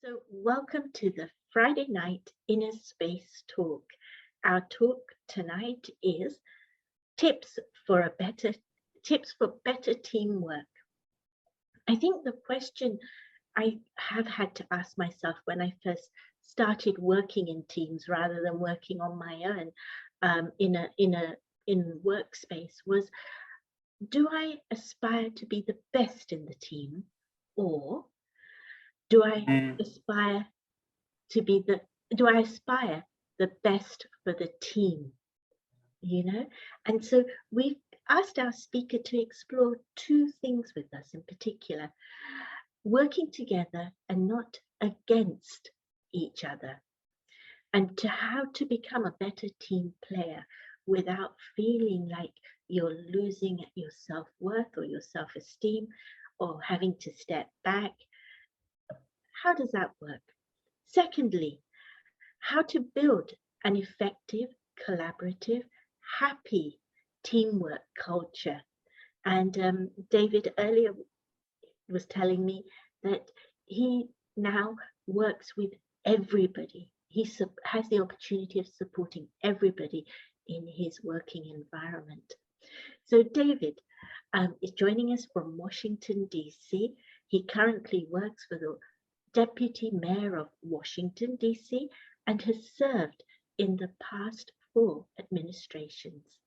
So, welcome to the Friday night Inner Space Talk. Our talk tonight is tips for better teamwork. I think the question I have had to ask myself when I first started working in teams rather than working on my own in workspace was, do I aspire to be the best in the team, or do I aspire to be do I aspire the best for the team? And so we've asked our speaker to explore two things with us in particular: working together and not against each other, and to how to become a better team player without feeling like you're losing your self-worth or your self-esteem or having to step back. How does that work? Secondly, how to build an effective, collaborative, happy teamwork culture. And David earlier was telling me that he now works with everybody. He has the opportunity of supporting everybody in his working environment. So David is joining us from Washington, D.C. He currently works for the Deputy Mayor of Washington, D.C., and has served in the past 4 administrations.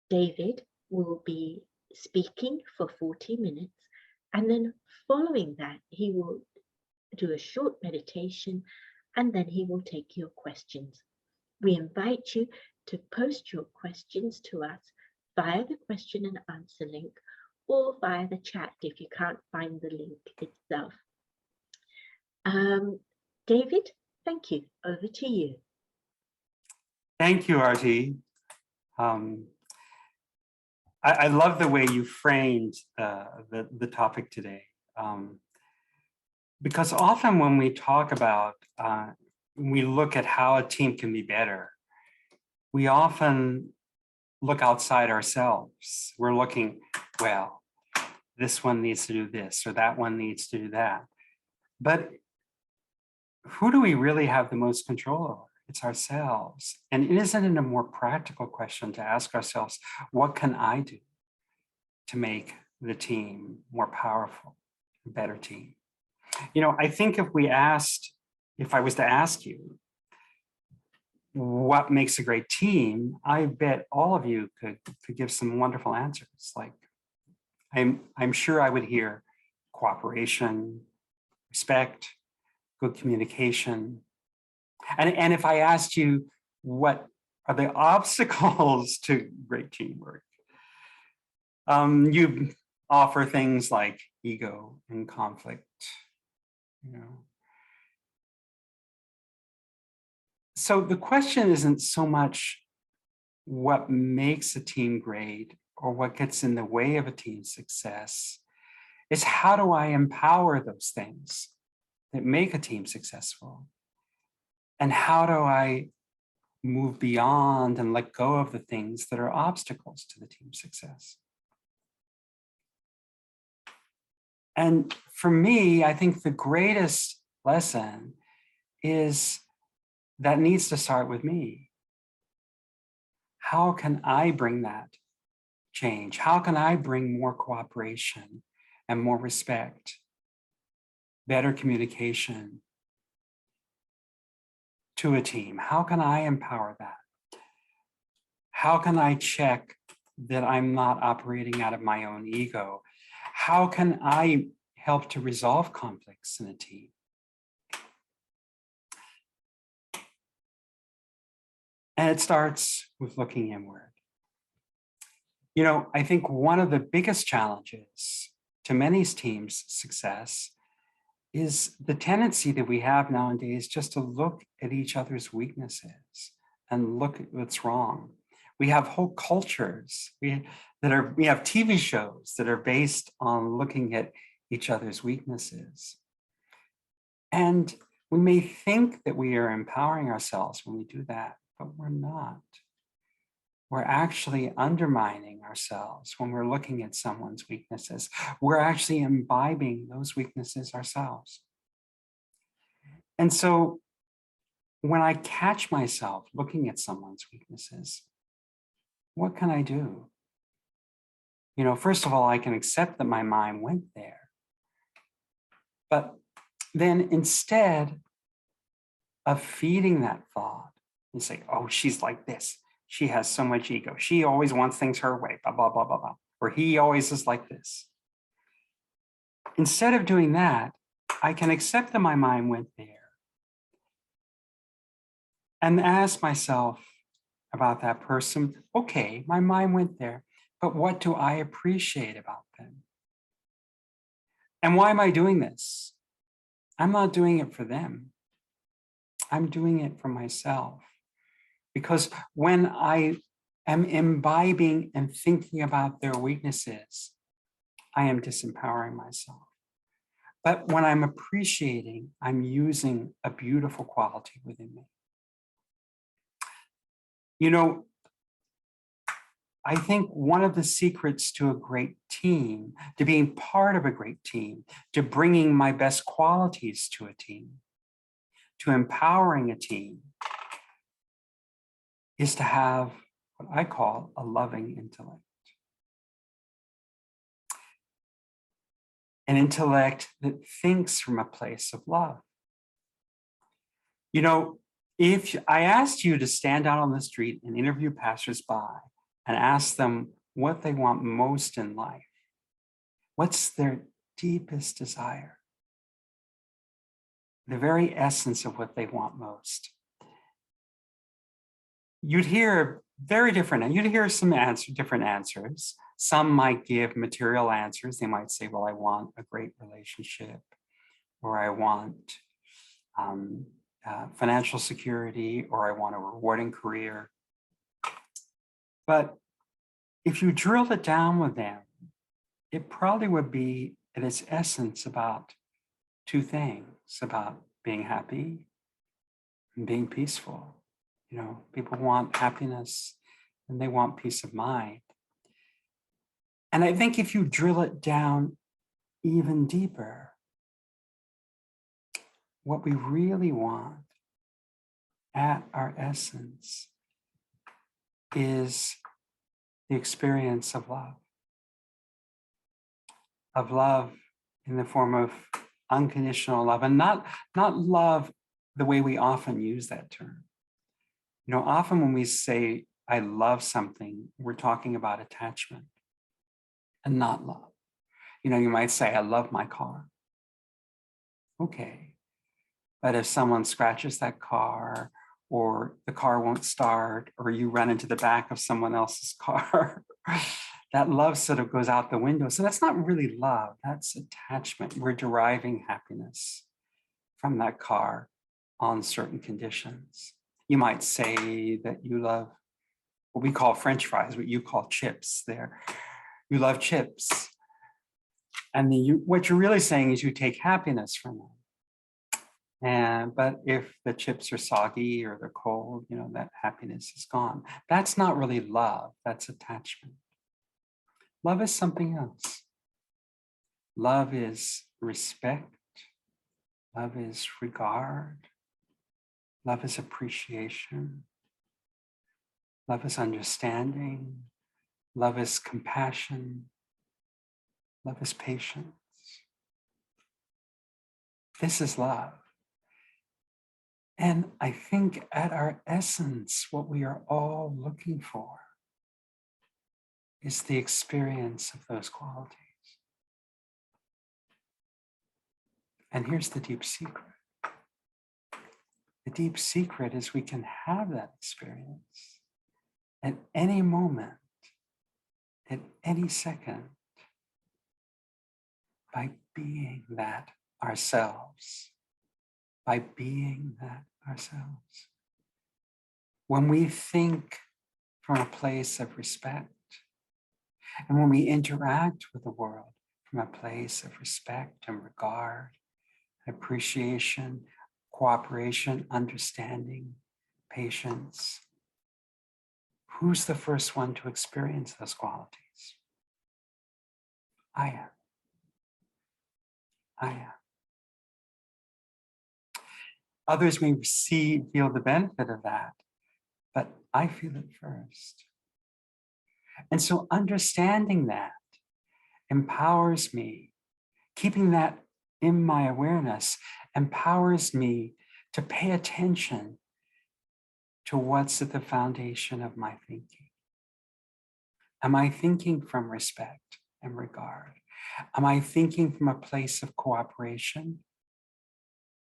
David will be speaking for 40 minutes, and then following that, he will do a short meditation, and then he will take your questions. We invite you to post your questions to us via the question and answer link or via the chat if you can't find the link itself. David, thank you. Over to you. Thank you, Artie. I love the way you framed the topic today, because often when we talk about, we look at how a team can be better, we often look outside ourselves. We're looking, well, this one needs to do this or that one needs to do that. But who do we really have the most control over? It's ourselves. And isn't it a more practical question to ask ourselves, what can I do to make the team more powerful, a better team? I think if I was to ask you, what makes a great team, I bet all of you could give some wonderful answers. Like, I'm sure I would hear cooperation, respect, good communication. And if I asked you, what are the obstacles to great teamwork? You offer things like ego and conflict, So the question isn't so much what makes a team great or what gets in the way of a team's success. It's how do I empower those things that make a team successful? And how do I move beyond and let go of the things that are obstacles to the team's success? And for me, I think the greatest lesson is that needs to start with me. How can I bring that change? How can I bring more cooperation and more respect, better communication to a team? How can I empower that? How can I check that I'm not operating out of my own ego? How can I help to resolve conflicts in a team? And it starts with looking inward. I think one of the biggest challenges to many teams' success is the tendency that we have nowadays just to look at each other's weaknesses and look at what's wrong. We have whole cultures. We have TV shows that are based on looking at each other's weaknesses. And we may think that we are empowering ourselves when we do that, but we're not. We're actually undermining ourselves when we're looking at someone's weaknesses. We're actually imbibing those weaknesses ourselves. And so when I catch myself looking at someone's weaknesses, what can I do? First of all, I can accept that my mind went there. But then instead of feeding that thought and say, oh, she's like this. She has so much ego. She always wants things her way, blah, blah, blah, blah, blah. Or he always is like this. Instead of doing that, I can accept that my mind went there and ask myself about that person. Okay, my mind went there, but what do I appreciate about them? And why am I doing this? I'm not doing it for them. I'm doing it for myself. Because when I am imbibing and thinking about their weaknesses, I am disempowering myself. But when I'm appreciating, I'm using a beautiful quality within me. I think one of the secrets to a great team, to being part of a great team, to bringing my best qualities to a team, to empowering a team, is to have what I call a loving intellect. An intellect that thinks from a place of love. If I asked you to stand out on the street and interview passersby and ask them what they want most in life, what's their deepest desire? The very essence of what they want most. You'd hear very different, and you'd hear some different answers. Some might give material answers. They might say, well, I want a great relationship, or I want financial security, or I want a rewarding career. But if you drilled it down with them, it probably would be at its essence about two things, about being happy and being peaceful. People want happiness and they want peace of mind. And I think if you drill it down even deeper, what we really want at our essence is the experience of love. Of love in the form of unconditional love, and not love the way we often use that term. Often when we say, I love something, we're talking about attachment and not love. You might say, I love my car. Okay. But if someone scratches that car, or the car won't start, or you run into the back of someone else's car, that love sort of goes out the window. So that's not really love, that's attachment. We're deriving happiness from that car on certain conditions. You might say that you love what we call French fries, what you call chips there. You love chips. And what you're really saying is you take happiness from them. But if the chips are soggy or they're cold, that happiness is gone. That's not really love, that's attachment. Love is something else. Love is respect. Love is regard. Love is appreciation. Love is understanding. Love is compassion. Love is patience. This is love. And I think at our essence, what we are all looking for is the experience of those qualities. And here's the deep secret. The deep secret is we can have that experience at any moment, at any second, by being that ourselves. By being that ourselves. When we think from a place of respect, and when we interact with the world from a place of respect and regard, appreciation, cooperation, understanding, patience, who's the first one to experience those qualities? I am. I am. Others may feel the benefit of that, but I feel it first. And so understanding that empowers me. Keeping that in my awareness empowers me to pay attention to what's at the foundation of my thinking. Am I thinking from respect and regard? Am I thinking from a place of cooperation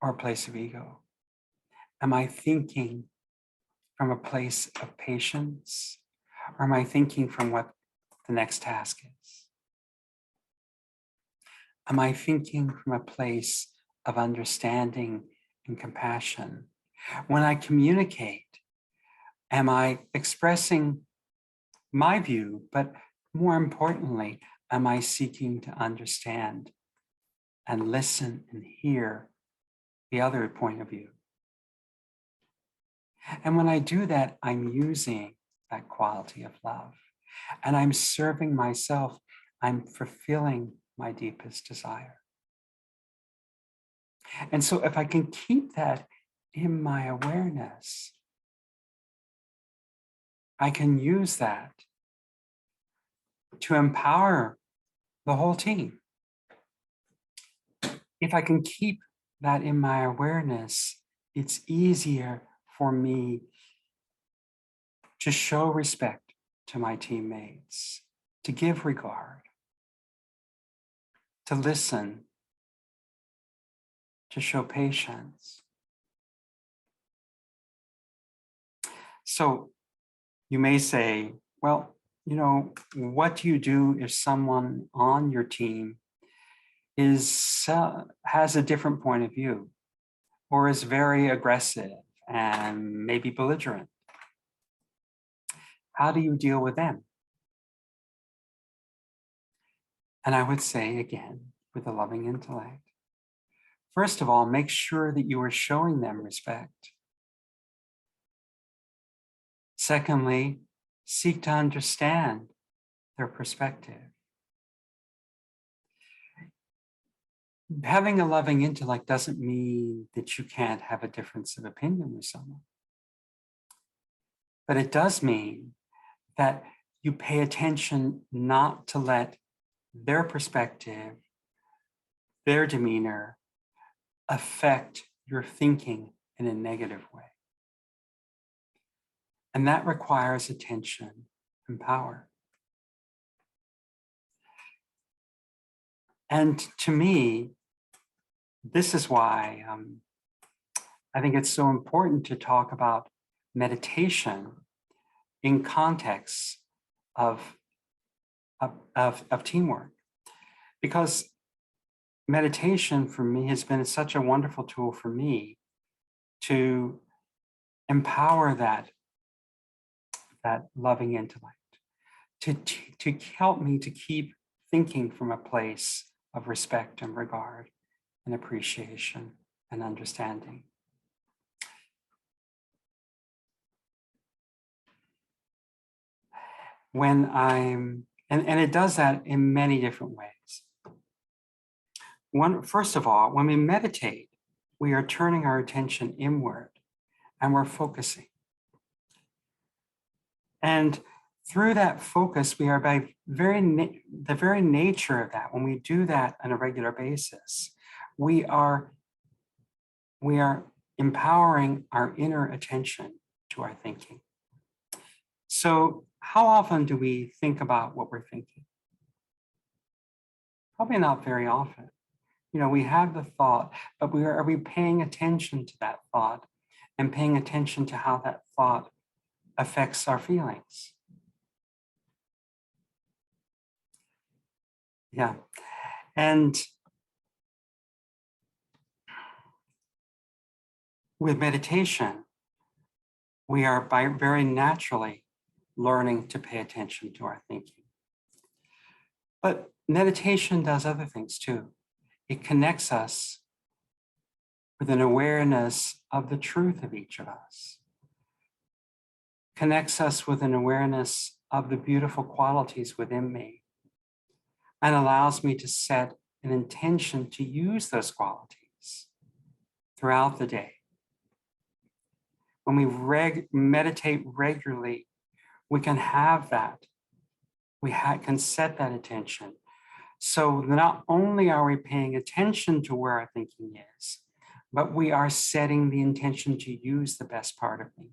or a place of ego? Am I thinking from a place of patience, or am I thinking from what the next task is? Am I thinking from a place of understanding and compassion? When I communicate, am I expressing my view, but more importantly, am I seeking to understand and listen and hear the other point of view? And when I do that, I'm using that quality of love, and I'm serving myself. I'm fulfilling my deepest desire. And so if I can keep that in my awareness, I can use that to empower the whole team. If I can keep that in my awareness, it's easier for me to show respect to my teammates, to give regard, to listen, to show patience. So you may say, well, what do you do if someone on your team has a different point of view, or is very aggressive and maybe belligerent? How do you deal with them? And I would say again, with a loving intellect, first of all, make sure that you are showing them respect. Secondly, seek to understand their perspective. Having a loving intellect doesn't mean that you can't have a difference of opinion with someone. But it does mean that you pay attention not to let their perspective, their demeanor affect your thinking in a negative way. And that requires attention and power. And to me, this is why I think it's so important to talk about meditation in context of teamwork. Because meditation for me has been such a wonderful tool for me to empower that loving intellect, to help me to keep thinking from a place of respect and regard and appreciation and understanding. When and it does that in many different ways. First of all, when we meditate, we are turning our attention inward and we're focusing. And through that focus, we are by the very nature of that, when we do that on a regular basis, we are empowering our inner attention to our thinking. So how often do we think about what we're thinking? Probably not very often. We have the thought, but are we paying attention to that thought and paying attention to how that thought affects our feelings? Yeah. And with meditation, we are very naturally learning to pay attention to our thinking. But meditation does other things too. It connects us with an awareness of the truth of each of us. Connects us with an awareness of the beautiful qualities within me, and allows me to set an intention to use those qualities throughout the day, when we meditate regularly, we can have that. We can set that attention. So not only are we paying attention to where our thinking is, but we are setting the intention to use the best part of me.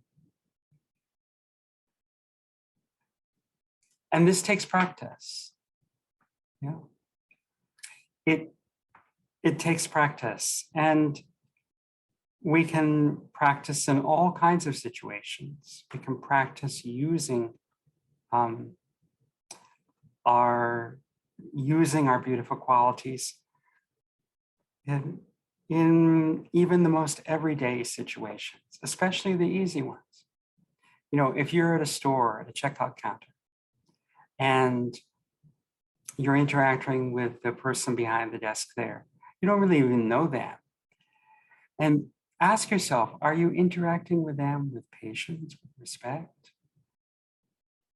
And this takes practice. Yeah. It takes practice, and we can practice in all kinds of situations. We can practice using our beautiful qualities in even the most everyday situations, especially the easy ones. You know, if you're at a store at a checkout counter and you're interacting with the person behind the desk there, you don't really even know them. And ask yourself, are you interacting with them with patience, with respect,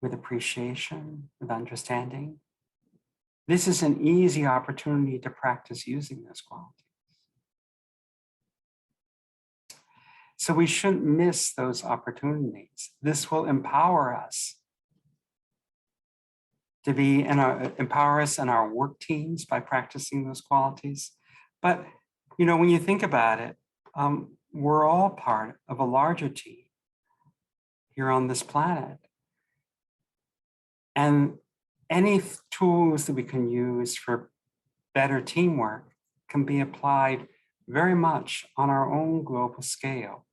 with appreciation, with understanding? This is an easy opportunity to practice using those qualities. So we shouldn't miss those opportunities. This will empower us to empower us in our work teams by practicing those qualities. But, you know, when you think about it, we're all part of a larger team here on this planet. And any tools that we can use for better teamwork can be applied very much on our own global scale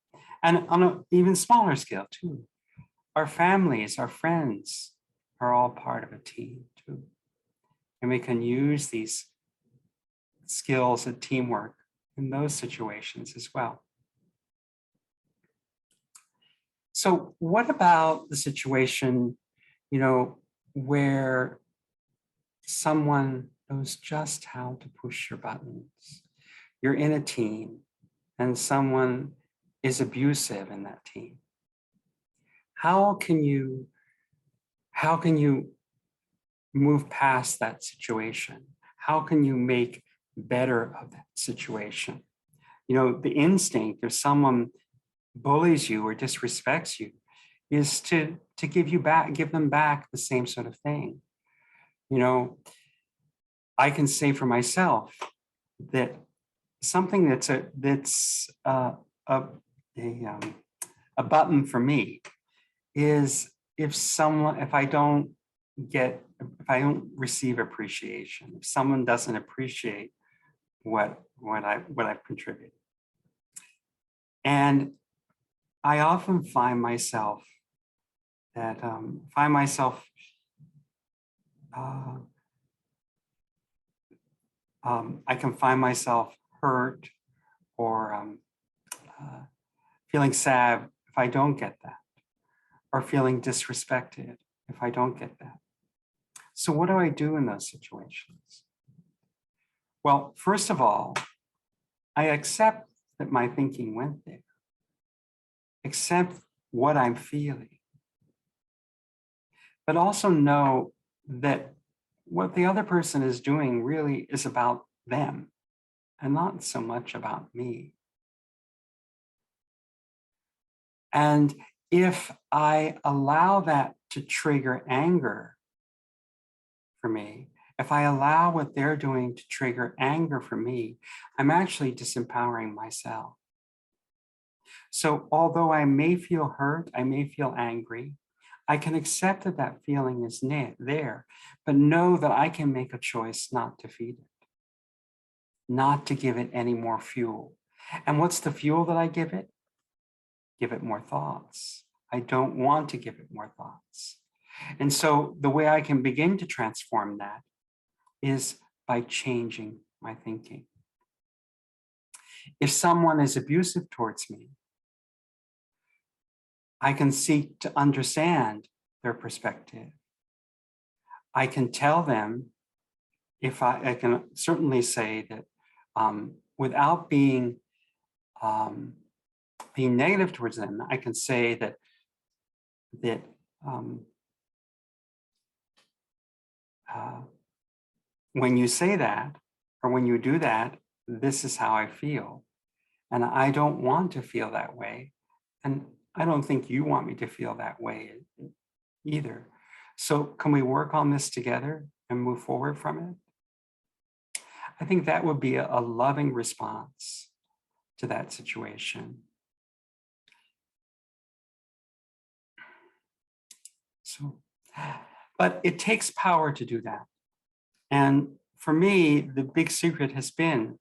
and on an even smaller scale too. Our families, our friends are all part of a team too. And we can use these skills of teamwork in those situations as well. So what about the situation, you know, where someone knows just how to push your buttons? You're in a team and someone is abusive in that team. How can you move past that situation? How can you make better of that situation? You know, the instinct if someone bullies you or disrespects you is to give them back the same sort of thing. You know, I can say for myself that something that's a button for me is if I don't receive appreciation, if someone doesn't appreciate what I've contributed. And I often find myself I can find myself hurt or feeling sad if I don't get that, or feeling disrespected if I don't get that. So what do I do in those situations? Well, first of all, I accept that my thinking went there. Accept what I'm feeling. But also know that what the other person is doing really is about them and not so much about me. And if I allow that to trigger anger for me, if I allow what they're doing to trigger anger for me, I'm actually disempowering myself. So although I may feel hurt, I may feel angry, I can accept that that feeling is there, but know that I can make a choice not to feed it, not to give it any more fuel. And what's the fuel that I give it? Give it more thoughts. I don't want to give it more thoughts. And so the way I can begin to transform that is by changing my thinking. If someone is abusive towards me, I can seek to understand their perspective. I can tell them, I can certainly say that without being negative towards them, I can say that when you say that, or when you do that, this is how I feel. And I don't want to feel that way. And I don't think you want me to feel that way either. So can we work on this together and move forward from it? I think that would be a loving response to that situation. So, but it takes power to do that. And for me, the big secret has been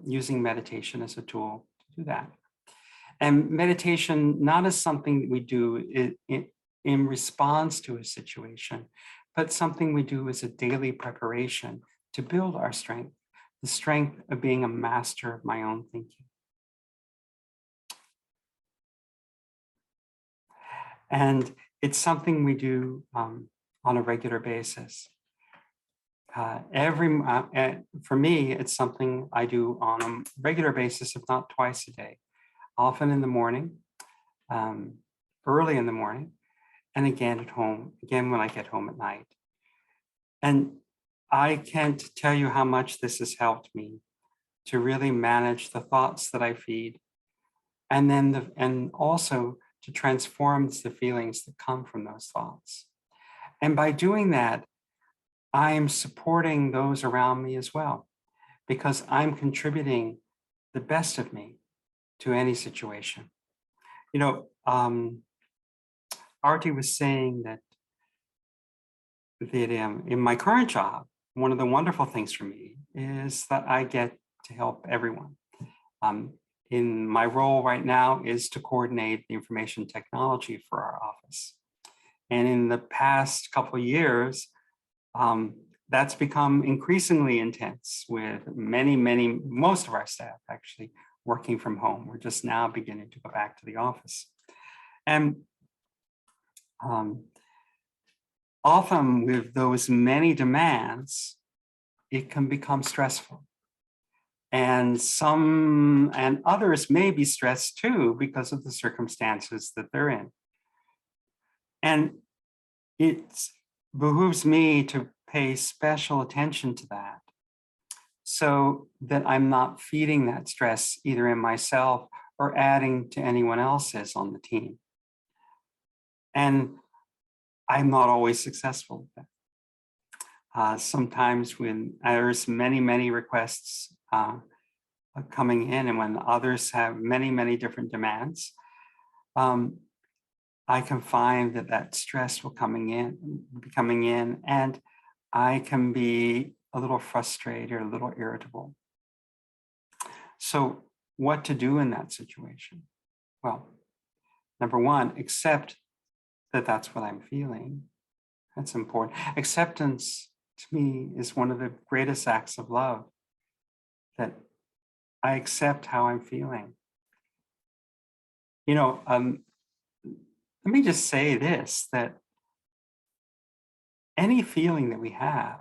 using meditation as a tool to do that. And meditation, not as something that we do in response to a situation, but something we do as a daily preparation to build our strength, the strength of being a master of my own thinking. And it's something we do on a regular basis. For me, it's something I do on a regular basis, if not twice a day, often in the morning, early in the morning, and again at home, again when I get home at night. And I can't tell you how much this has helped me to really manage the thoughts that I feed, and also to transform the feelings that come from those thoughts. And by doing that, I'm supporting those around me as well, because I'm contributing the best of me to any situation. You know, Artie was saying that in my current job, one of the wonderful things for me is that I get to help everyone. In my role right now is to coordinate the information technology for our office. And in the past couple of years, that's become increasingly intense with most of our staff actually working from home. We're just now beginning to go back to the office. And often with those many demands, it can become stressful. And others may be stressed too because of the circumstances that they're in. And it behooves me to pay special attention to that so that I'm not feeding that stress either in myself or adding to anyone else's on the team. And I'm not always successful with that. Sometimes when there's many requests coming in, and when others have many different demands, I can find that stress will be coming in, and I can be a little frustrated or a little irritable. So what to do in that situation? Well, number one, accept that that's what I'm feeling. That's important. Acceptance to me is one of the greatest acts of love, that I accept how I'm feeling. You know, let me just say this, that any feeling that we have,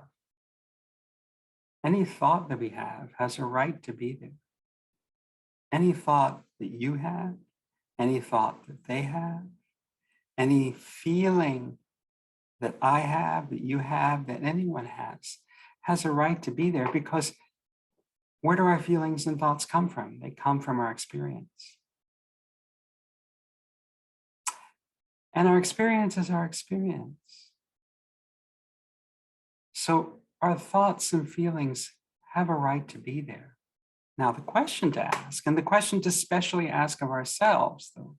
any thought that we have has a right to be there. Any thought that you have, any thought that they have, any feeling that I have, that you have, that anyone has a right to be there, because where do our feelings and thoughts come from? They come from our experience. And our experience is our experience. So our thoughts and feelings have a right to be there. Now, the question to ask, and the question to especially ask of ourselves, though,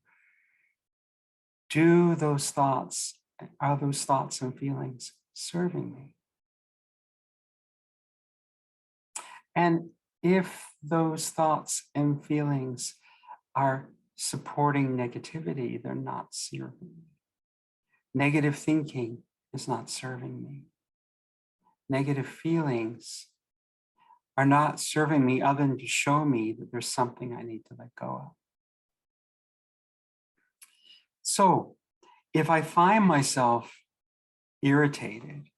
are those thoughts and feelings serving me? And if those thoughts and feelings are supporting negativity, they're not serving me. Negative thinking is not serving me. Negative feelings are not serving me other than to show me that there's something I need to let go of. So if I find myself irritated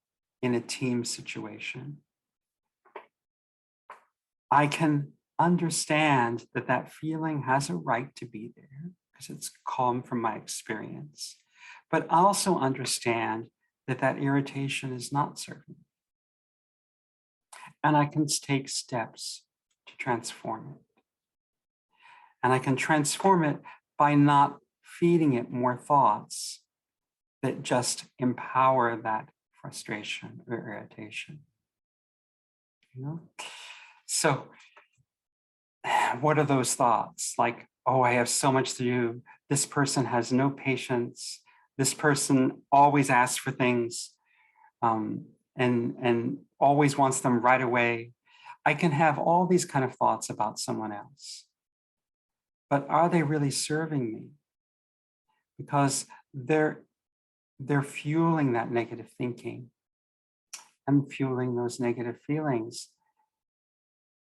in a team situation, I can understand that feeling has a right to be there because it's come from my experience, but also understand that irritation is not serving me. And I can take steps to transform it. And I can transform it by not feeding it more thoughts that just empower that frustration or irritation. You know? So what are those thoughts? Like, oh, I have so much to do. This person has no patience. This person always asks for things and always wants them right away. I can have all these kind of thoughts about someone else. But are they really serving me? Because they're fueling that negative thinking and fueling those negative feelings.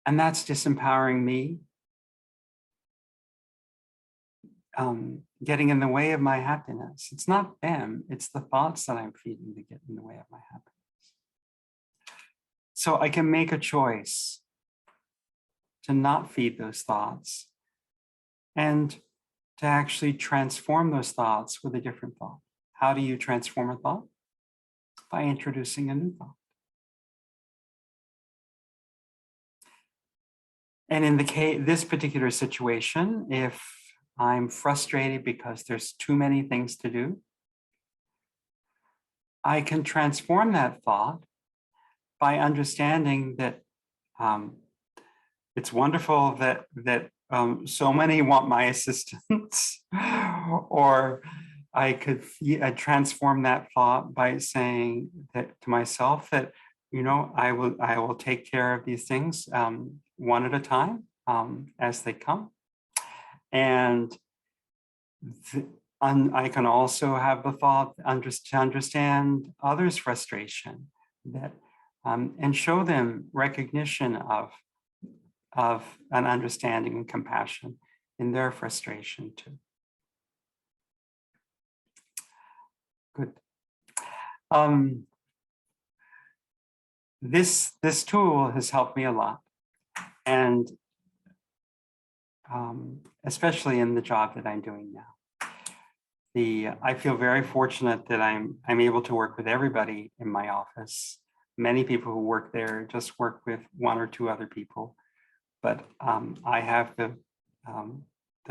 And that's disempowering me, getting in the way of my happiness. It's not them, it's the thoughts that I'm feeding that get in the way of my happiness. So I can make a choice to not feed those thoughts and to actually transform those thoughts with a different thought. How do you transform a thought? By introducing a new thought. And in this particular situation, if I'm frustrated because there's too many things to do, I can transform that thought by understanding that it's wonderful that so many want my assistance, or I could transform that thought by saying that to myself that, you know, I will take care of these things one at a time as they come. And I can also have the thought to understand others' frustration, that and show them recognition of an understanding and compassion in their frustration too. Good. This tool has helped me a lot, and especially in the job that I'm doing now. I feel very fortunate that I'm able to work with everybody in my office. Many people who work there just work with one or two other people, but I have the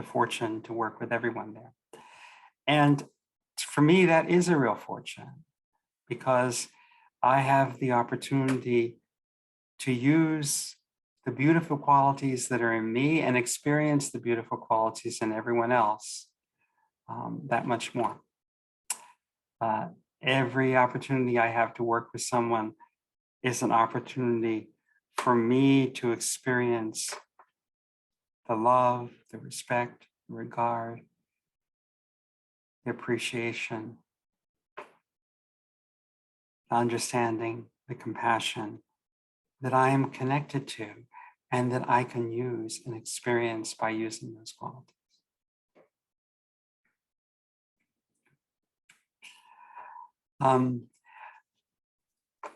fortune to work with everyone there. And for me, that is a real fortune, because I have the opportunity to use the beautiful qualities that are in me and experience the beautiful qualities in everyone else that much more. Every opportunity I have to work with someone is an opportunity for me to experience the love, the respect, the regard, the appreciation, the understanding, the compassion that I am connected to and that I can use and experience by using those qualities.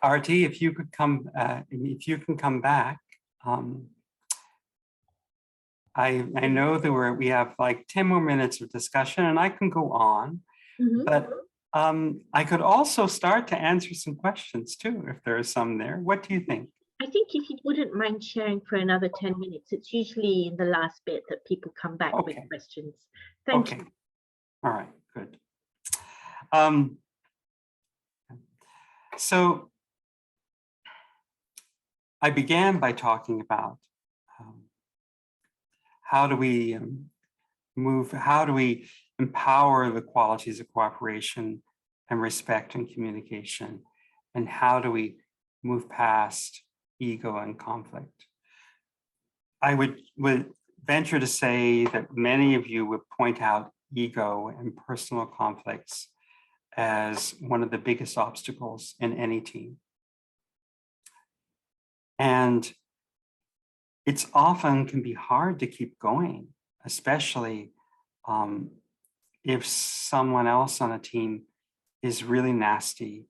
RT, if you could come, if you can come back. I know that we have like 10 more minutes of discussion, and I can go on, but I could also start to answer some questions too, if there are some there. What do you think? I think if you wouldn't mind sharing for another 10 minutes, it's usually in the last bit that people come back with questions. Thank you. All right, good. So I began by talking about how do we empower the qualities of cooperation and respect and communication, and how do we move past ego and conflict. I would venture to say that many of you would point out ego and personal conflicts as one of the biggest obstacles in any team. And it's often can be hard to keep going, especially if someone else on a team is really nasty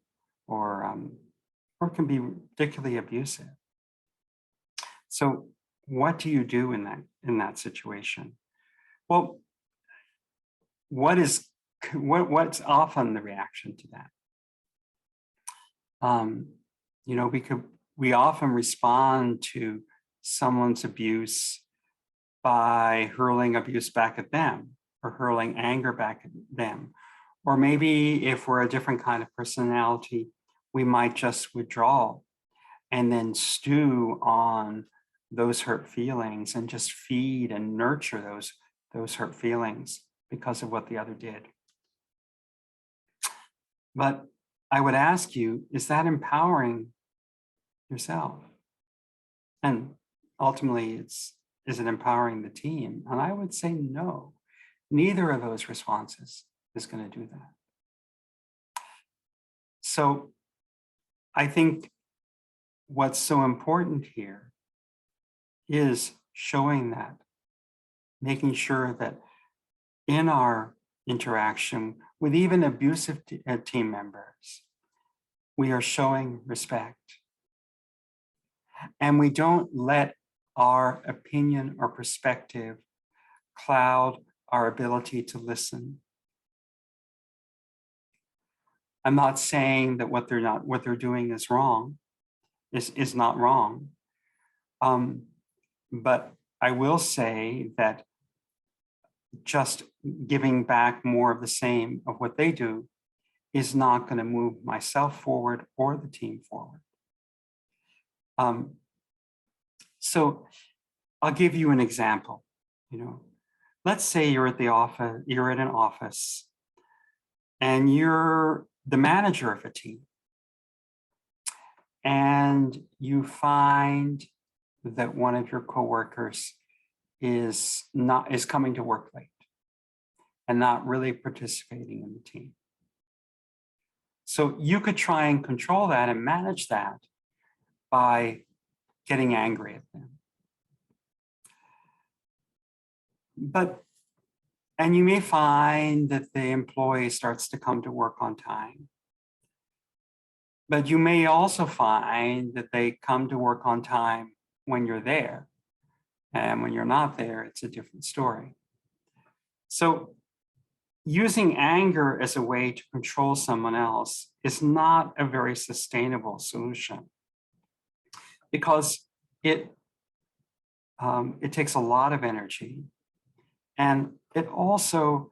or can be particularly abusive. So what do you do in that situation? Well, what's often the reaction to that? You know, we often respond to someone's abuse by hurling abuse back at them, or hurling anger back at them. Or maybe if we're a different kind of personality, we might just withdraw and then stew on those hurt feelings and just feed and nurture those hurt feelings because of what the other did. But I would ask you, is that empowering yourself? And ultimately, is it empowering the team? And I would say no. Neither of those responses is going to do that. So I think what's so important here is showing that, making sure that in our interaction with even abusive team members, we are showing respect. And we don't let our opinion or perspective cloud our ability to listen. I'm not saying that what they're doing is wrong, is not wrong. But I will say that just giving back more of the same of what they do is not going to move myself forward or the team forward. So I'll give you an example. Let's say you're at the office, you're in an office, and you're the manager of a team, and you find that one of your coworkers is coming to work late and not really participating in the team. So you could try and control that and manage that by getting angry at them. And you may find that the employee starts to come to work on time. But you may also find that they come to work on time when you're there. And when you're not there, it's a different story. So using anger as a way to control someone else is not a very sustainable solution, because it takes a lot of energy, and it also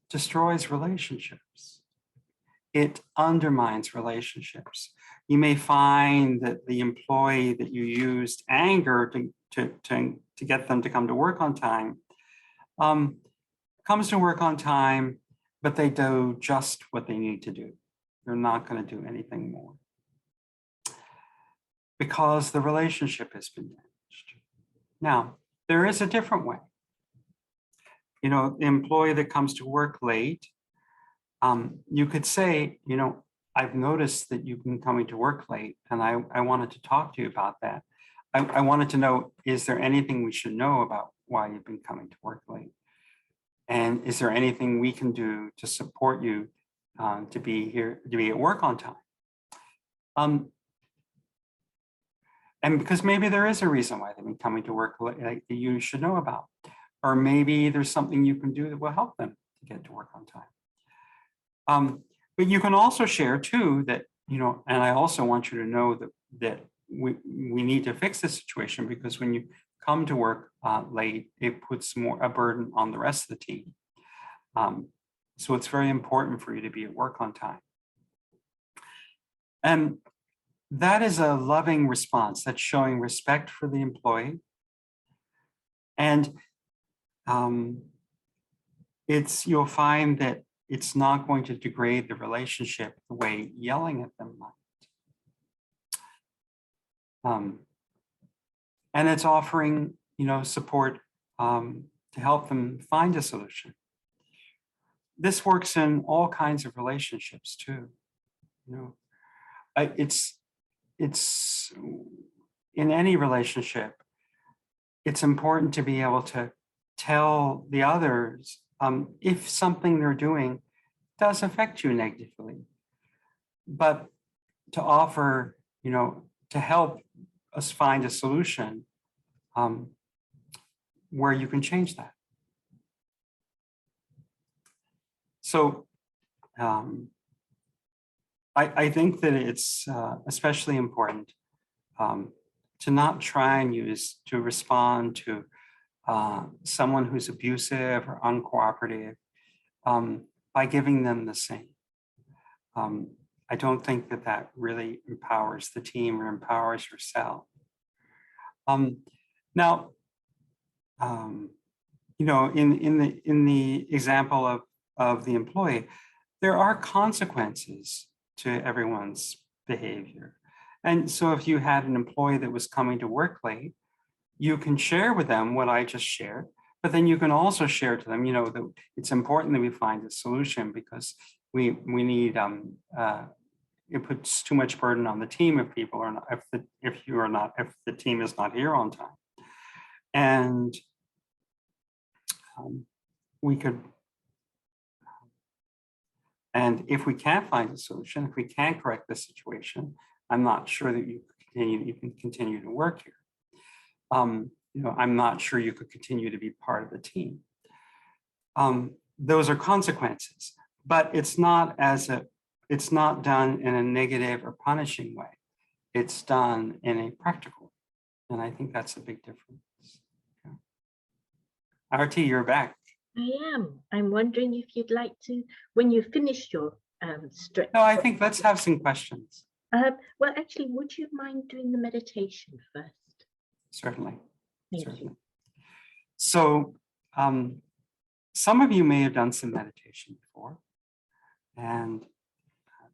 destroys relationships. It undermines relationships. You may find that the employee that you used anger to get them to come to work on time comes to work on time, but they do just what they need to do. They're not going to do anything more because the relationship has been damaged. Now, there is a different way. The employee that comes to work late, you could say, I've noticed that you've been coming to work late, and I wanted to talk to you about that. I wanted to know, is there anything we should know about why you've been coming to work late? And is there anything we can do to support you to be at work on time? And because maybe there is a reason why they've been coming to work late that you should know about. Or maybe there's something you can do that will help them to get to work on time. But you can also share too that, and I also want you to know that we need to fix this situation, because when you come to work late, it puts a burden on the rest of the team. So it's very important for you to be at work on time. And that is a loving response. That's showing respect for the employee. And you'll find that it's not going to degrade the relationship the way yelling at them might. And it's offering, support to help them find a solution. This works in all kinds of relationships too. It's in any relationship, it's important to be able to tell the others if something they're doing does affect you negatively, but to offer, to help us find a solution where you can change that. So I think that it's especially important to not try and to respond to someone who's abusive or uncooperative by giving them the same. I don't think that that really empowers the team or empowers yourself. Now, you know, in the example of the employee, there are consequences to everyone's behavior. And so if you had an employee that was coming to work late, you can share with them what I just shared, but then you can also share to them, you know, that it's important that we find a solution because we need it puts too much burden on the team if people are not, if the team is not here on time. And we could, and if we can't find a solution, if we can't correct the situation, I'm not sure that you can continue to work here. You know, I'm not sure you could continue to be part of the team. Those are consequences, but it's not done in a negative or punishing way. It's done in a practical way. And I think that's a big difference. Okay. RT, you're back. I am. I'm wondering if you'd like to, when you finish your stretch. No, I think let's have some questions. Well, actually, would you mind doing the meditation first? Certainly. Thank you. So some of you may have done some meditation before, and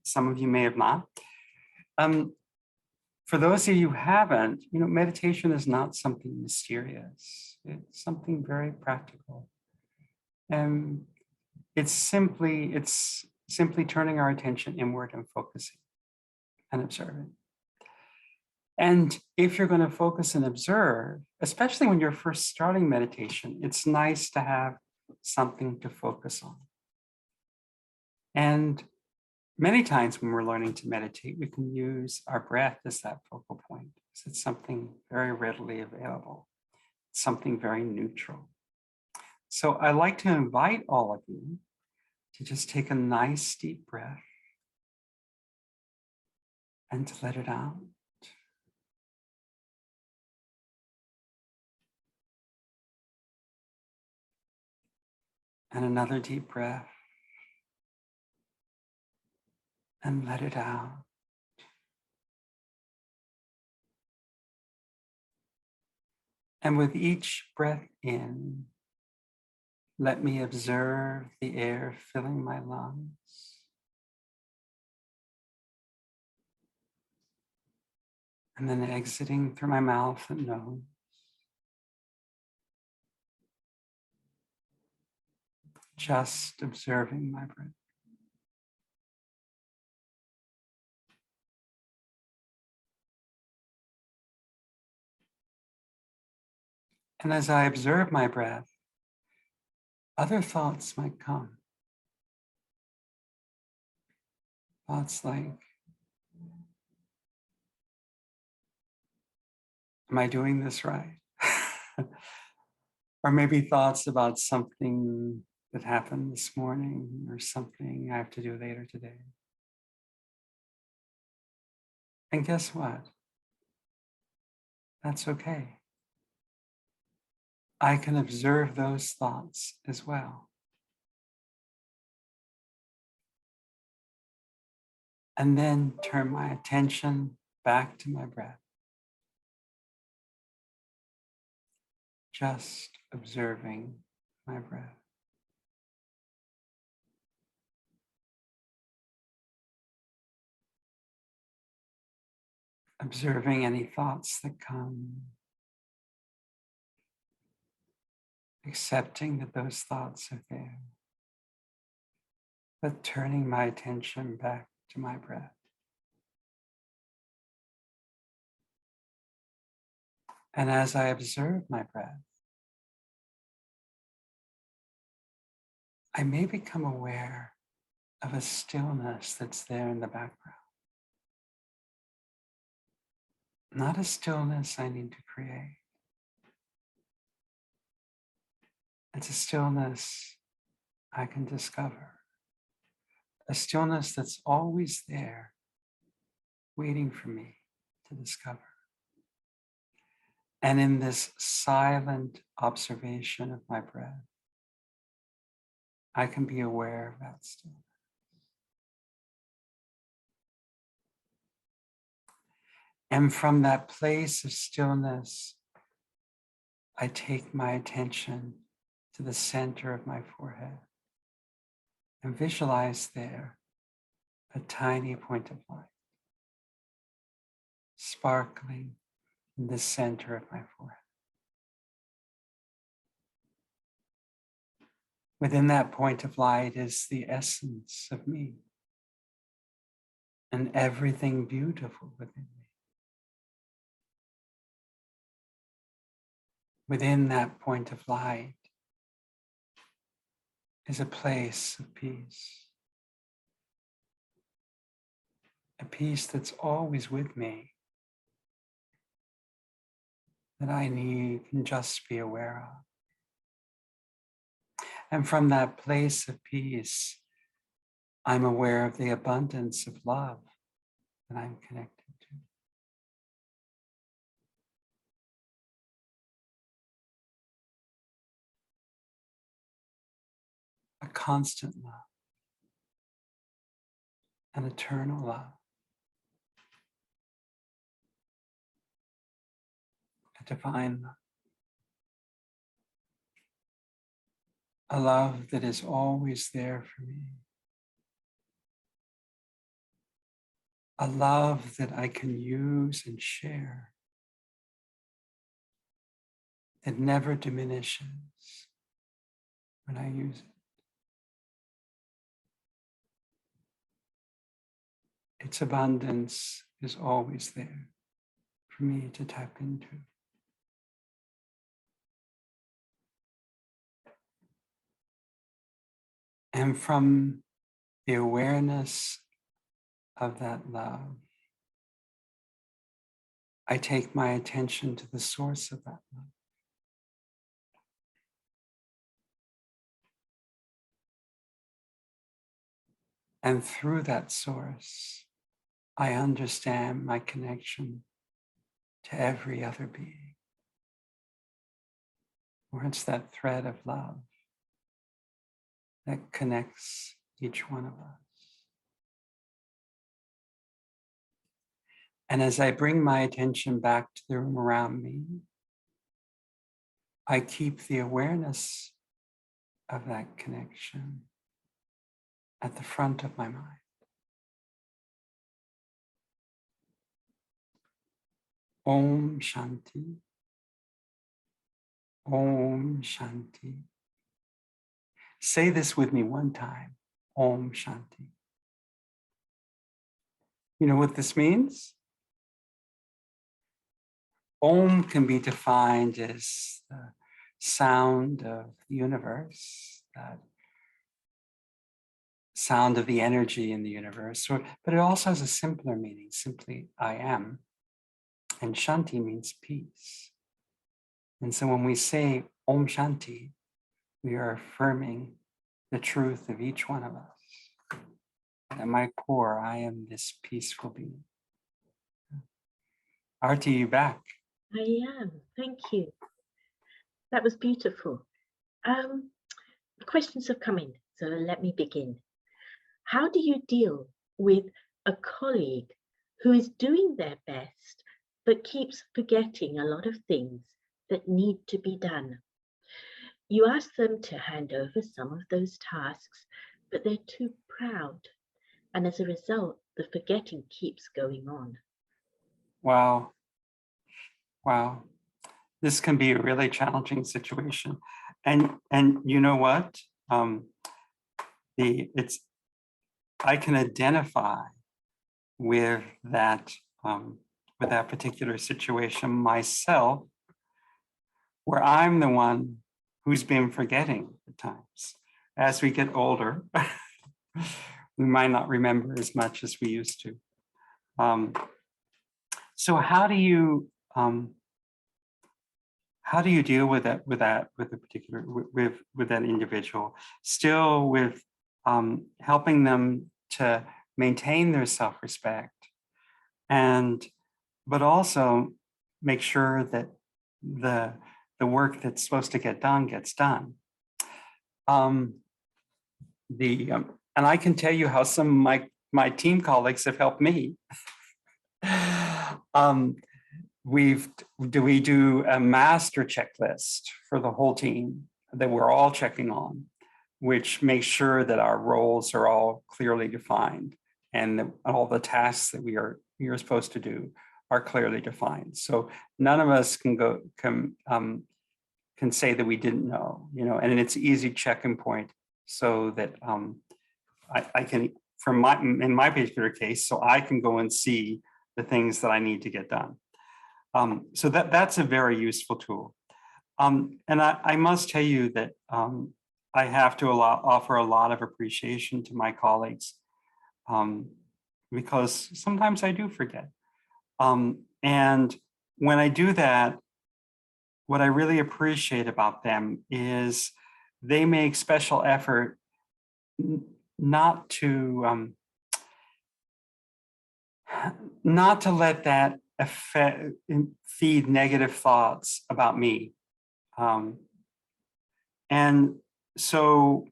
some of you may have not. For those of you who haven't, you know, meditation is not something mysterious. It's something very practical. And it's simply turning our attention inward and focusing and observing. And if you're going to focus and observe, especially when you're first starting meditation, it's nice to have something to focus on. And many times when we're learning to meditate, we can use our breath as that focal point. It's something very readily available, something very neutral. So I'd like to invite all of you to just take a nice deep breath and to let it out. And another deep breath and let it out. And with each breath in, let me observe the air filling my lungs. And then exiting through my mouth and nose. Just observing my breath. And as I observe my breath, other thoughts might come. Thoughts like, am I doing this right? Or maybe thoughts about something that happened this morning or something I have to do later today. And guess what? That's okay. I can observe those thoughts as well. And then turn my attention back to my breath. Just observing my breath. Observing any thoughts that come. Accepting that those thoughts are there. But turning my attention back to my breath. And as I observe my breath, I may become aware of a stillness that's there in the background. Not a stillness I need to create. It's a stillness I can discover. A stillness that's always there, waiting for me to discover. And in this silent observation of my breath, I can be aware of that stillness. And from that place of stillness, I take my attention to the center of my forehead and visualize there a tiny point of light sparkling in the center of my forehead. Within that point of light is the essence of me and everything beautiful within me. Within that point of light is a place of peace. A peace that's always with me, that I can just be aware of. And from that place of peace, I'm aware of the abundance of love that I'm connected to. A constant love, an eternal love, a divine love, a love that is always there for me, a love that I can use and share, that never diminishes when I use it. Its abundance is always there for me to tap into. And from the awareness of that love, I take my attention to the source of that love. And through that source, I understand my connection to every other being. Or it's that thread of love that connects each one of us. And as I bring my attention back to the room around me, I keep the awareness of that connection at the front of my mind. Om Shanti. Om Shanti. Say this with me one time. Om Shanti. You know what this means? Om can be defined as the sound of the universe, that sound of the energy in the universe, but it also has a simpler meaning, simply I am. And Shanti means peace. And so when we say Om Shanti, we are affirming the truth of each one of us. At my core, I am this peaceful being. Arti, you back? I am. Thank you. That was beautiful. Questions have come in, so let me begin. How do you deal with a colleague who is doing their best but keeps forgetting a lot of things that need to be done? You ask them to hand over some of those tasks, but they're too proud. And as a result, the forgetting keeps going on. Wow. Wow. This can be a really challenging situation. And you know what? I can identify with that particular situation myself, where I'm the one who's been forgetting at times. As we get older, we might not remember as much as we used to. So how do you deal with that with a particular with that individual, still with helping them to maintain their self-respect, but also make sure that the work that's supposed to get done gets done. And I can tell you how some of my team colleagues have helped me. We do a master checklist for the whole team that we're all checking on, which makes sure that our roles are all clearly defined and that all the tasks that you're supposed to do are clearly defined. So none of us can say that we didn't know, and it's an easy check-in point so that I can, in my particular case, so I can go and see the things that I need to get done. So that's a very useful tool. And I must tell you that I have to offer a lot of appreciation to my colleagues because sometimes I do forget. And when I do that, what I really appreciate about them is they make special effort not to let that feed negative thoughts about me. And so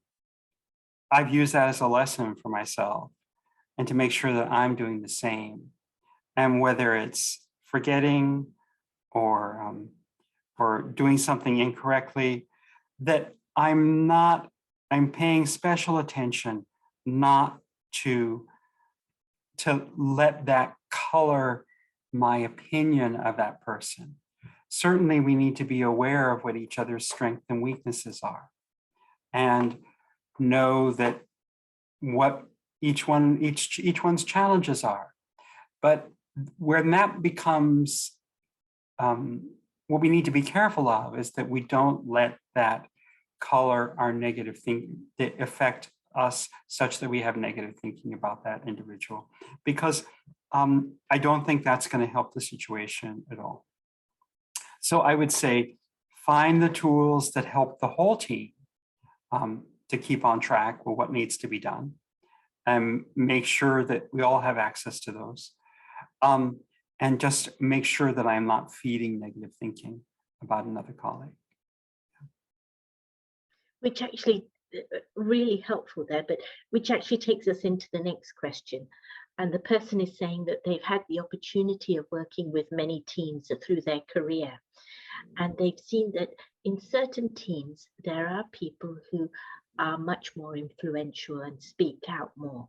I've used that as a lesson for myself and to make sure that I'm doing the same. And whether it's forgetting or doing something incorrectly, that I'm paying special attention not to let that color my opinion of that person. Certainly, we need to be aware of what each other's strengths and weaknesses are and know that what each one's challenges are. But when that becomes what we need to be careful of is that we don't let that color our negative thinking, that affect us such that we have negative thinking about that individual, because I don't think that's going to help the situation at all. So I would say find the tools that help the whole team to keep on track with what needs to be done, and make sure that we all have access to those. And just make sure that I'm not feeding negative thinking about another colleague. Which actually really helpful there, but which actually takes us into the next question. And the person is saying that they've had the opportunity of working with many teams through their career. And they've seen that in certain teams, there are people who are much more influential and speak out more.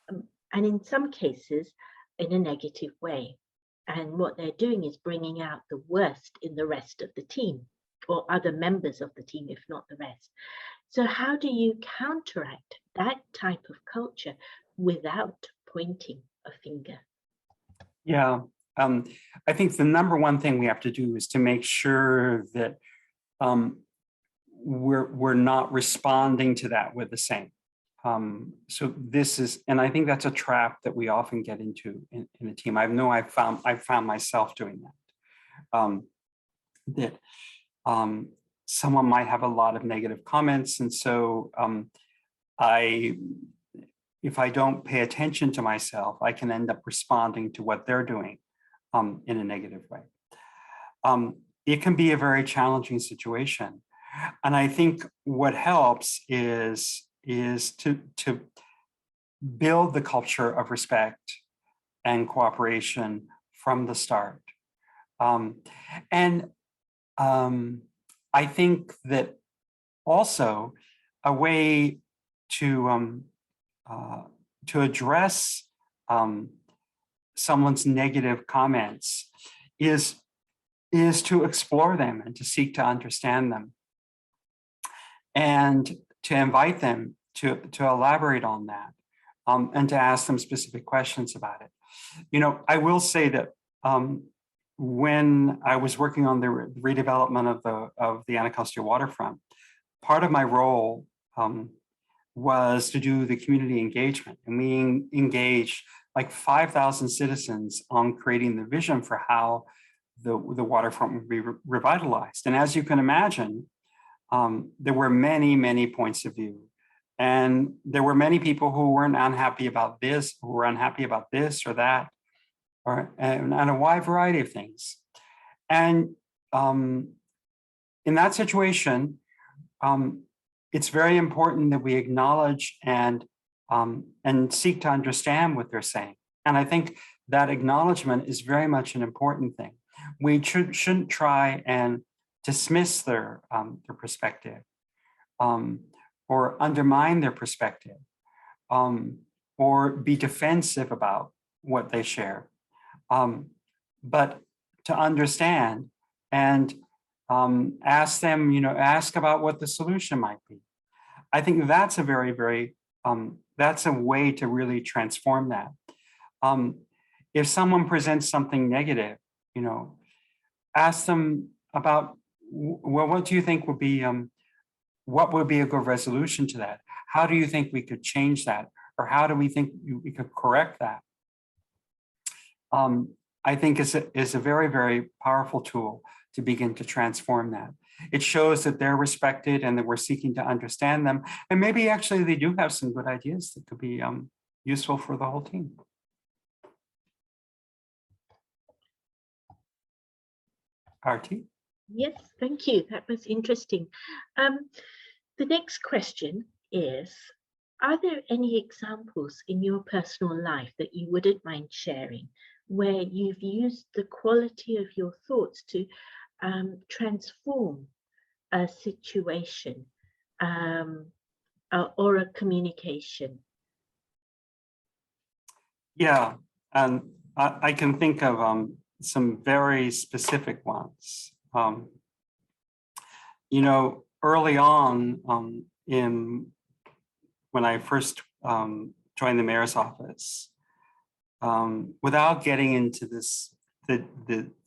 And in some cases, in a negative way. And what they're doing is bringing out the worst in the rest of the team, or other members of the team, if not the rest. So how do you counteract that type of culture without pointing a finger? Yeah, I think the number one thing we have to do is to make sure that we're not responding to that with the same. So this is, and I think that's a trap that we often get into in a team. I've found myself doing that. Someone might have a lot of negative comments, and so if I don't pay attention to myself, I can end up responding to what they're doing in a negative way. It can be a very challenging situation, and I think what helps is to build the culture of respect and cooperation from the start. I think that also a way to address someone's negative comments is to explore them and to seek to understand them, and to invite them to elaborate on that, and to ask them specific questions about it. I will say that when I was working on the redevelopment of the Anacostia waterfront, part of my role was to do the community engagement, and we engaged like 5,000 citizens on creating the vision for how the waterfront would be revitalized. And as you can imagine, there were many points of view, and there were many people who weren't unhappy about this, who were unhappy about this or that, and a wide variety of things. And in that situation, it's very important that we acknowledge and seek to understand what they're saying. And I think that acknowledgement is very much an important thing. We shouldn't try and dismiss their perspective or undermine their perspective or be defensive about what they share, but to understand and ask them, ask about what the solution might be. I think that's a very, that's a way to really transform that. If someone presents something negative, ask them about, well, what do you think would be, what would be a good resolution to that? How do you think we could change that? Or how do we think we could correct that? I think is a very powerful tool to begin to transform that. It shows that they're respected and that we're seeking to understand them. And maybe actually they do have some good ideas that could be useful for the whole team. RT? Yes, thank you. That was interesting. The next question is, are there any examples in your personal life that you wouldn't mind sharing where you've used the quality of your thoughts to transform a situation or a communication? Yeah, and I can think of some very specific ones. Early on when I first joined the mayor's office, without getting into the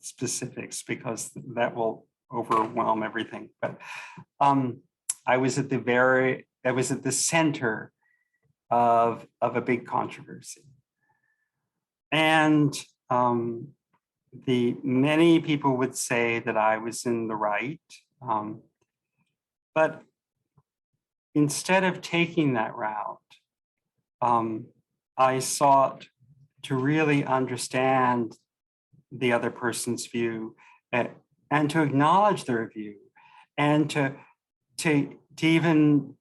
specifics, because that will overwhelm everything, but I was at the center of a big controversy. And many people would say that I was in the right, but instead of taking that route, I sought to really understand the other person's view and to acknowledge their view and to even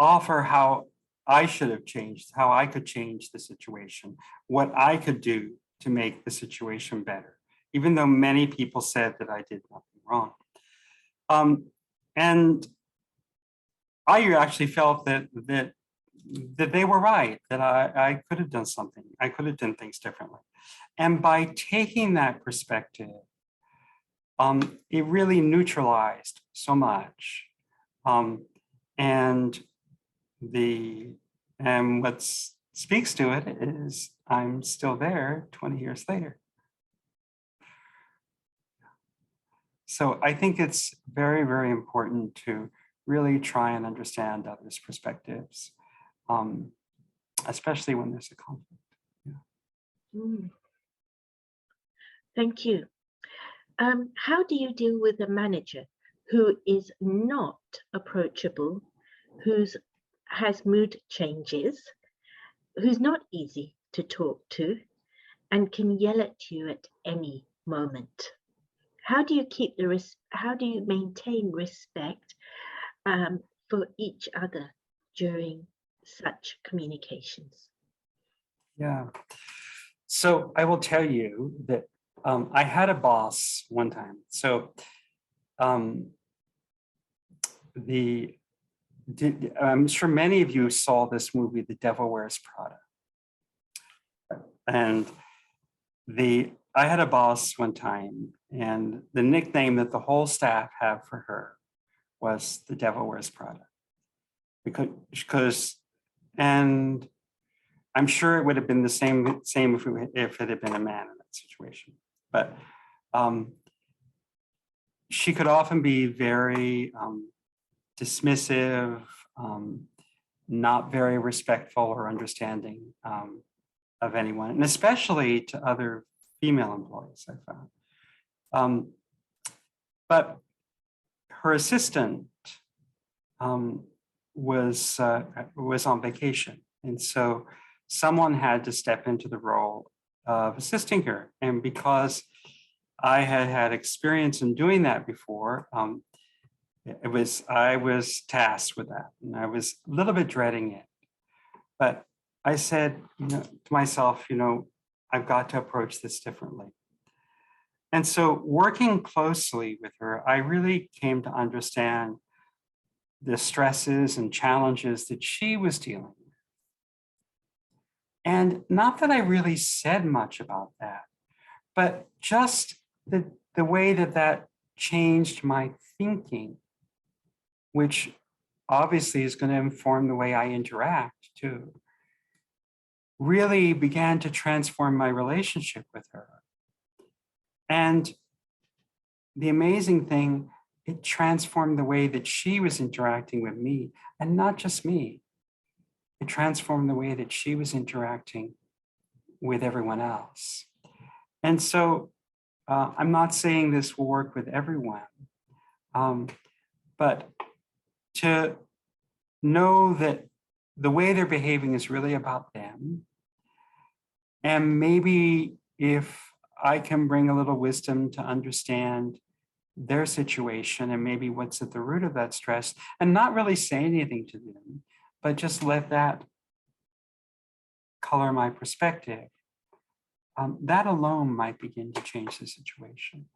offer how I should have changed, how I could change the situation, what I could do to make the situation better, even though many people said that I did nothing wrong. And I actually felt that they were right, that I could have done something. I could have done things differently. And by taking that perspective, it really neutralized so much. And what speaks to it is I'm still there 20 years later. So I think it's very important to really try and understand others' perspectives, especially when there's a conflict. Yeah. Thank you. How do you deal with a manager who is not approachable, who has mood changes, who's not easy to talk to, and can yell at you at any moment? How do you maintain respect for each other during such communications? Yeah. So I will tell you that I had a boss one time. So I'm sure many of you saw this movie, The Devil Wears Prada. And I had a boss one time, and the nickname that the whole staff had for her was The Devil Wears Prada. Because and I'm sure it would have been the same if it had been a man in that situation. But she could often be very dismissive, not very respectful or understanding of anyone, and especially to other female employees, I found. But her assistant was on vacation, and so someone had to step into the role of assisting her. And because I had had experience in doing that before. I was tasked with that, and I was a little bit dreading it. But I said, to myself, I've got to approach this differently. And so working closely with her, I really came to understand the stresses and challenges that she was dealing with. And not that I really said much about that, but just the way that changed my thinking, which obviously is going to inform the way I interact too, really began to transform my relationship with her. And the amazing thing, it transformed the way that she was interacting with me, and not just me. It transformed the way that she was interacting with everyone else. And so I'm not saying this will work with everyone, but to know that the way they're behaving is really about them. And maybe if I can bring a little wisdom to understand their situation and maybe what's at the root of that stress, and not really say anything to them, but just let that color my perspective, that alone might begin to change the situation.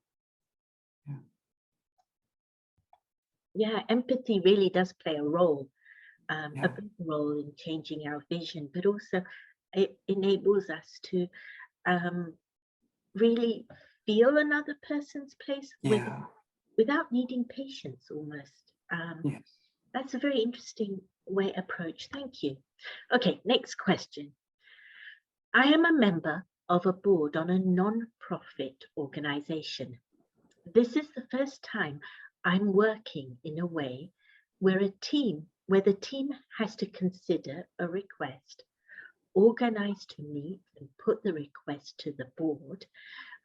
Yeah, empathy really does play a role, a Yeah. big role in changing our vision, but also it enables us to really feel another person's place Yeah. without needing patience almost. Yes. That's a very interesting approach. Thank you. Okay, next question. I am a member of a board on a non-profit organization. This is the first time I'm working in a way where the team has to consider a request, organize to meet and put the request to the board,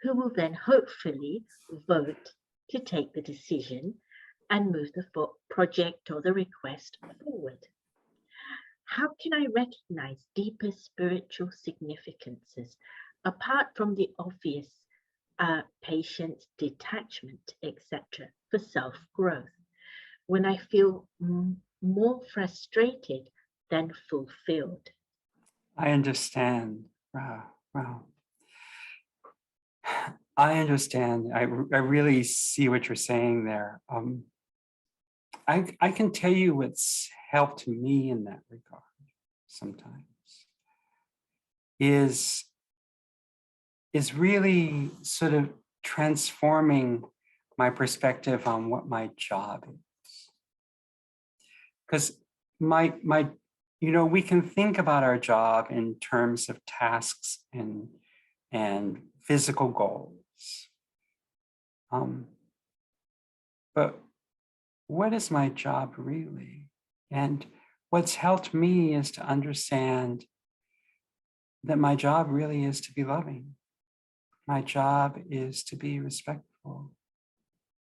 who will then hopefully vote to take the decision and move the project or the request forward. How can I recognize deeper spiritual significances apart from the obvious patience, detachment, etc., for self-growth when I feel more frustrated than fulfilled? I understand. Wow. I understand. I really see what you're saying there. I can tell you what's helped me in that regard sometimes is really sort of transforming my perspective on what my job is. Because we can think about our job in terms of tasks and physical goals. But what is my job really? And what's helped me is to understand that my job really is to be loving. My job is to be respectful.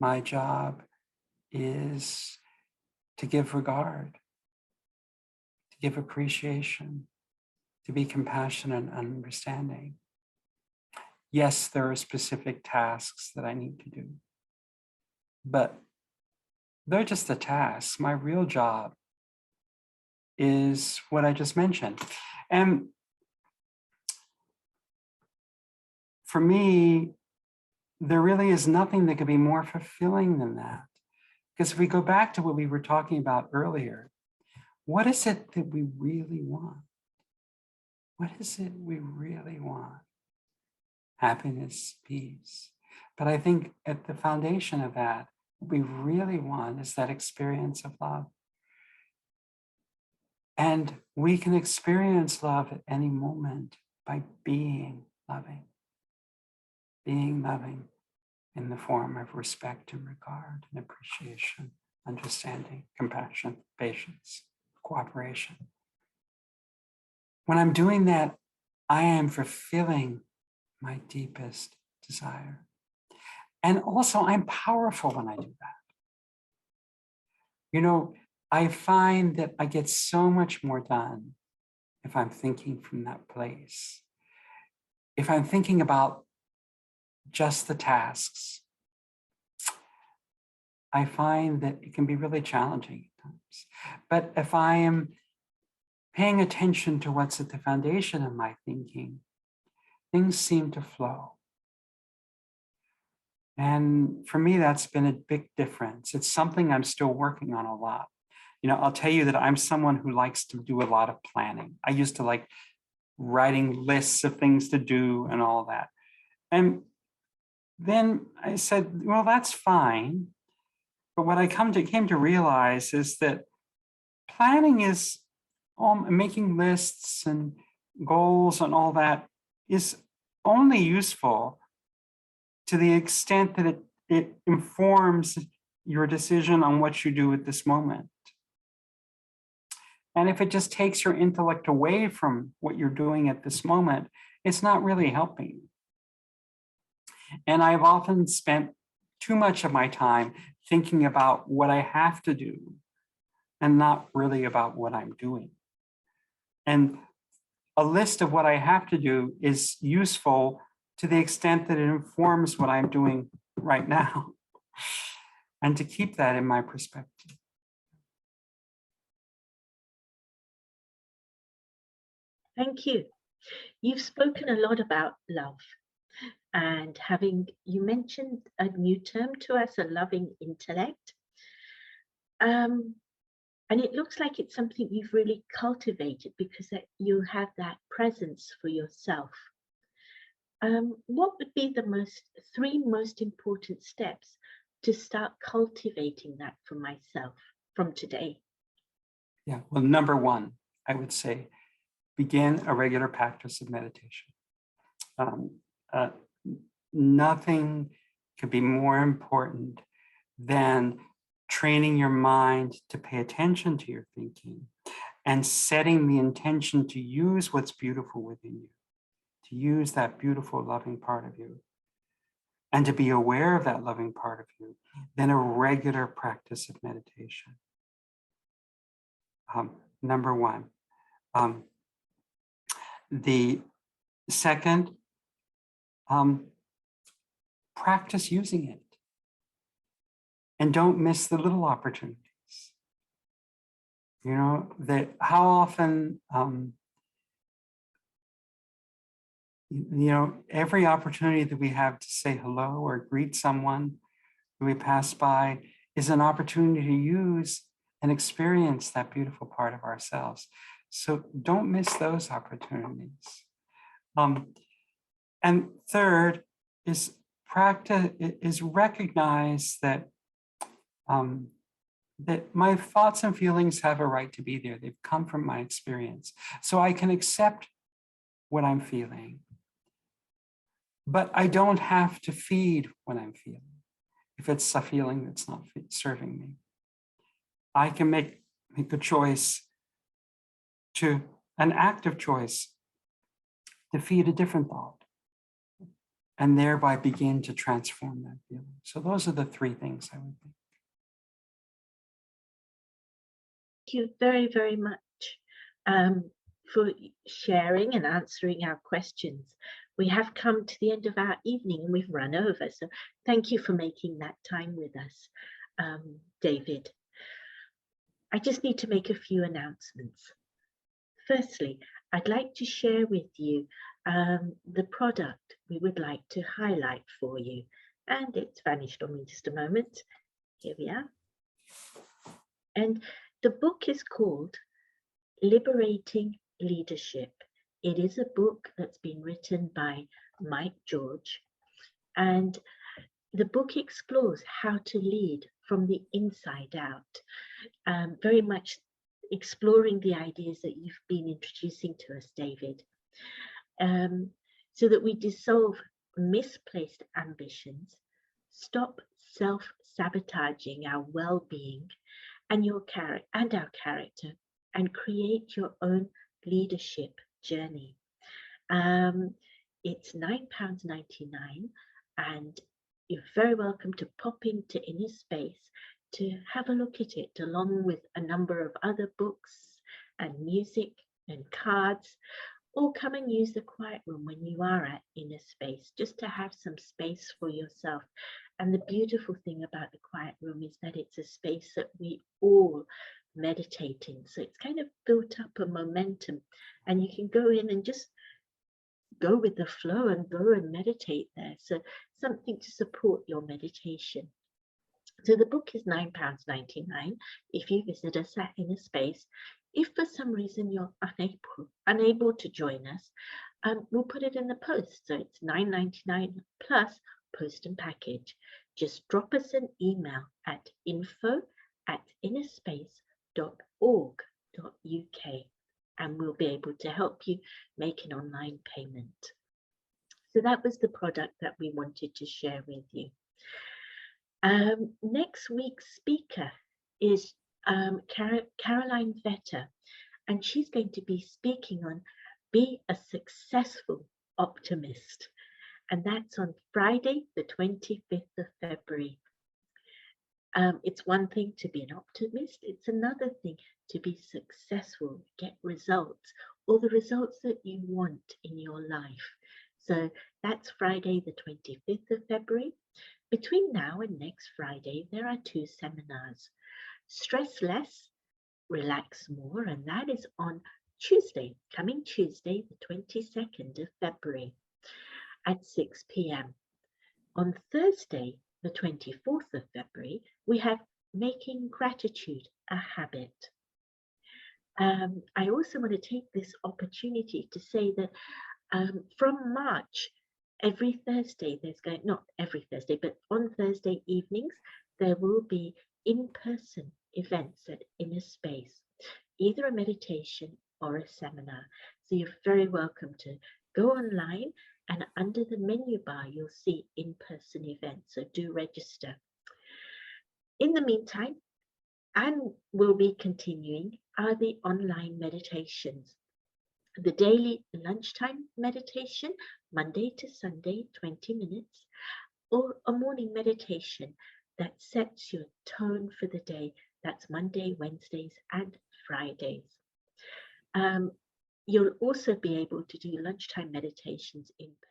My job is to give regard, to give appreciation, to be compassionate and understanding. Yes, there are specific tasks that I need to do, but they're just the tasks. My real job is what I just mentioned. And for me, there really is nothing that could be more fulfilling than that. Because if we go back to what we were talking about earlier, what is it that we really want? What is it we really want? Happiness, peace. But I think at the foundation of that, what we really want is that experience of love. And we can experience love at any moment by being loving in the form of respect and regard and appreciation, understanding, compassion, patience, cooperation. When I'm doing that, I am fulfilling my deepest desire. And also, I'm powerful when I do that. I find that I get so much more done if I'm thinking from that place. If I'm thinking about just the tasks, I find that it can be really challenging at times. But if I am paying attention to what's at the foundation of my thinking, things seem to flow. And for me, that's been a big difference. It's something I'm still working on a lot. You know, I'll tell you that I'm someone who likes to do a lot of planning. I used to like writing lists of things to do and all that. And then I said, well, that's fine. But what I came to realize is that planning is making lists and goals and all that is only useful to the extent that it informs your decision on what you do at this moment. And if it just takes your intellect away from what you're doing at this moment, it's not really helping. And I've often spent too much of my time thinking about what I have to do and not really about what I'm doing. And a list of what I have to do is useful to the extent that it informs what I'm doing right now. And to keep that in my perspective. Thank you. You've spoken a lot about love and you mentioned a new term to us, a loving intellect. And it looks like it's something you've really cultivated because you have that presence for yourself. What would be the three most important steps to start cultivating that for myself from today? Yeah, well, number one, I would say, begin a regular practice of meditation. Nothing could be more important than training your mind to pay attention to your thinking and setting the intention to use what's beautiful within you, to use that beautiful, loving part of you, and to be aware of that loving part of you, then a regular practice of meditation. Number one. The second, practice using it. And don't miss the little opportunities. You know, that how often, you know, every opportunity that we have to say hello or greet someone who we pass by is an opportunity to use and experience that beautiful part of ourselves. So don't miss those opportunities. And third is recognize that that my thoughts and feelings have a right to be there. They've come from my experience. So I can accept what I'm feeling, but I don't have to feed what I'm feeling if it's a feeling that's not serving me. I can make a choice an active choice to feed a different thought and thereby begin to transform that feeling. So those are the three things I would think. Thank you very, very much for sharing and answering our questions. We have come to the end of our evening and we've run over. So thank you for making that time with us, David. I just need to make a few announcements. Firstly, I'd like to share with you the product we would like to highlight for you. And it's vanished on me just a moment. Here we are. And the book is called Liberating Leadership. It is a book that's been written by Mike George. And the book explores how to lead from the inside out, very much exploring the ideas that you've been introducing to us, David, so that we dissolve misplaced ambitions, stop self-sabotaging our well-being and our character, and create your own leadership journey. It's £9.99, and you're very welcome to pop into Inner Space to have a look at it, along with a number of other books and music and cards, or come and use the quiet room when you are at inner space, just to have some space for yourself. And the beautiful thing about the quiet room is that it's a space that we all meditate in. So it's kind of built up a momentum, and you can go in and just go with the flow and go and meditate there. So something to support your meditation. So the book is £9.99 if you visit us at Inner Space. If for some reason you're unable to join us, we'll put it in the post. So it's £9.99 plus post and package. Just drop us an email at info@innerspace.org.uk and we'll be able to help you make an online payment. So that was the product that we wanted to share with you. Next week's speaker is Caroline Vetter, and she's going to be speaking on Be a Successful Optimist, and that's on Friday, the 25th of February. It's one thing to be an optimist, it's another thing to be successful, get results, or the results that you want in your life. So that's Friday, the 25th of February. Between now and next Friday, there are 2 seminars. Stress Less, Relax More, and that is on Tuesday, coming Tuesday, the 22nd of February at 6 p.m. On Thursday, the 24th of February, we have Making Gratitude a Habit. I also want to take this opportunity to say that from March, every Thursday, not every Thursday, but on Thursday evenings, there will be in-person events at Inner Space, either a meditation or a seminar. So you're very welcome to go online, and under the menu bar, you'll see in-person events. So do register. In the meantime, and we'll be continuing, are the online meditations. The daily lunchtime meditation, Monday to Sunday, 20 minutes, or a morning meditation that sets your tone for the day. That's Monday, Wednesdays, and Fridays. You'll also be able to do lunchtime meditations in person